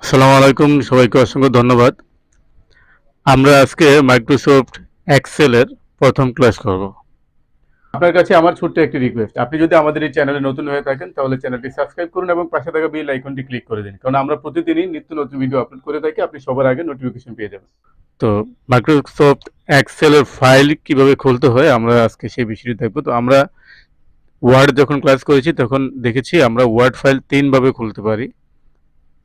আসসালামু আলাইকুম, সবাইকে অসংখ্য ধন্যবাদ। আমরা আজকে মাইক্রোসফট এক্সেলের প্রথম ক্লাস করব। আপনার কাছে আমার ছোট্ট একটি রিকোয়েস্ট, আপনি যদি আমাদের এই চ্যানেলে নতুন হয়ে থাকেন তাহলে চ্যানেলটি সাবস্ক্রাইব করুন এবং পাশে থাকা বেল আইকনটি ক্লিক করে দিন, কারণ আমরা প্রতিদিনই নিত্য নতুন ভিডিও আপলোড করে থাকি। আপনি সবার আগে নোটিফিকেশন পেয়ে যাবেন। তো মাইক্রোসফট এক্সেলের ফাইল কিভাবে খুলতে হয় আমরা আজকে সেই বিষয়টি দেখব। তো আমরা ওয়ার্ড যখন ক্লাস করেছি তখন দেখেছি আমরা ওয়ার্ড ফাইল 3 ভাবে খুলতে পারি।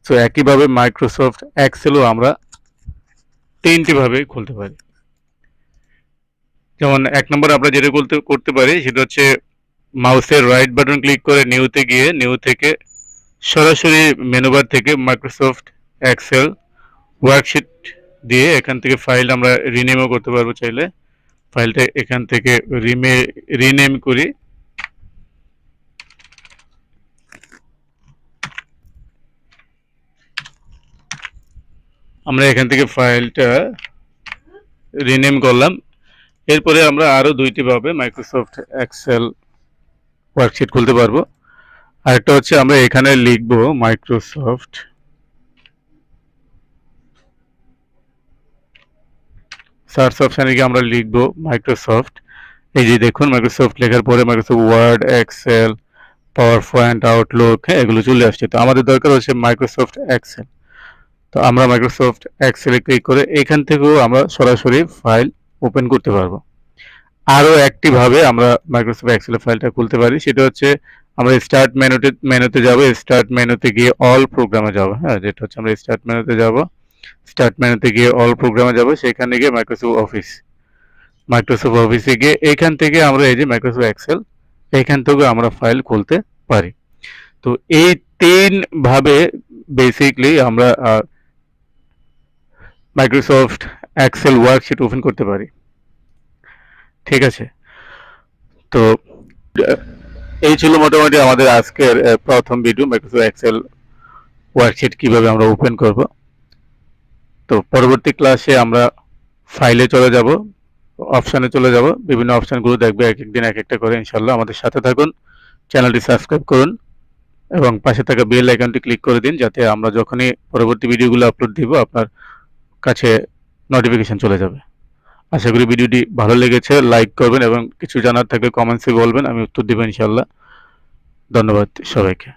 তো একইভাবে মাইক্রোসফট এক্সেলও আমরা 3টি ভাবে খুলতে পারি। যেমন ১ নম্বরে আমরা যেটা করতে পারি সেটা হচ্ছে মাউসের রাইট বাটন ক্লিক করে নিউতে গিয়ে নিউ থেকে সরাসরি মেনু বার থেকে মাইক্রোসফট এক্সেল ওয়ার্কশিট দিয়ে এখান থেকে ফাইল আমরা রিনেমও করতে পারবো চাইলে। ফাইলটা এখান থেকে রিনেম করি। আমরা এখান থেকে ফাইলটা রিনেম করলাম। এরপরে আমরা আরও 2টি ভাবে মাইক্রোসফট এক্সেল ওয়ার্কশিট খুলতে পারবো। আরেকটা হচ্ছে আমরা এখানে লিখবো মাইক্রোসফট সার্চ অপশানে গিয়ে আমরা লিখবো মাইক্রোসফট। এই যে দেখুন মাইক্রোসফট লেখার পরে Microsoft Word, Excel, PowerPoint, Outlook, হ্যাঁ, এগুলো চলে আসছে। তো আমাদের দরকার হচ্ছে মাইক্রোসফট এক্সেল। তো আমরা মাইক্রোসফট এক্সেলে ক্লিক করে এখান থেকেও আমরা সরাসরি ফাইল ওপেন করতে পারবো। আরও একটি ভাবে আমরা মাইক্রোসফট এক্সেলের ফাইলটা খুলতে পারি, সেটা হচ্ছে আমরা স্টার্ট মেনুতে যাব। স্টার্ট মেনুতে গিয়ে অল প্রোগ্রামে যাব। হ্যাঁ, যেটা হচ্ছে আমরা স্টার্ট মেনুতে যাব। স্টার্ট মেনুতে গিয়ে অল প্রোগ্রামে যাব, সেখানে গিয়ে মাইক্রোসফট অফিসে গিয়ে এখান থেকে আমরা এই যে মাইক্রোসফট এক্সেল, এখান থেকে আমরা ফাইল খুলতে পারি। তো এই 3 ভাবে বেসিকলি আমরা মাইক্রোসফট এক্সেল ওয়ার্কশিট ওপেন করতে পারি। ঠিক আছে, তো এই ছিল মোটামুটি আমাদের আজকের প্রথম ভিডিও, মাইক্রোসফট এক্সেল ওয়ার্কশিট কিভাবে আমরা ওপেন করব। তো পরবর্তী ক্লাসে আমরা ফাইলে চলে যাব, অপশানে চলে যাব, বিভিন্ন অপশানগুলো দেখবে এক একদিন এক একটা করে। ইনশাল্লাহ আমাদের সাথে থাকুন, চ্যানেলটি সাবস্ক্রাইব করুন এবং পাশে থাকা বেল আইকনটি ক্লিক করে দিন, যাতে আমরা যখনই পরবর্তী ভিডিওগুলো আপলোড দিব আপনার কাছে নোটিফিকেশন চলে যাবে। আশা করি ভিডিওটি ভালো লেগেছে। লাইক করবেন এবং কিছু জানার থাকলে কমেন্টসে বলবেন, আমি উত্তর দেব ইনশাল্লাহ। ধন্যবাদ সবাইকে।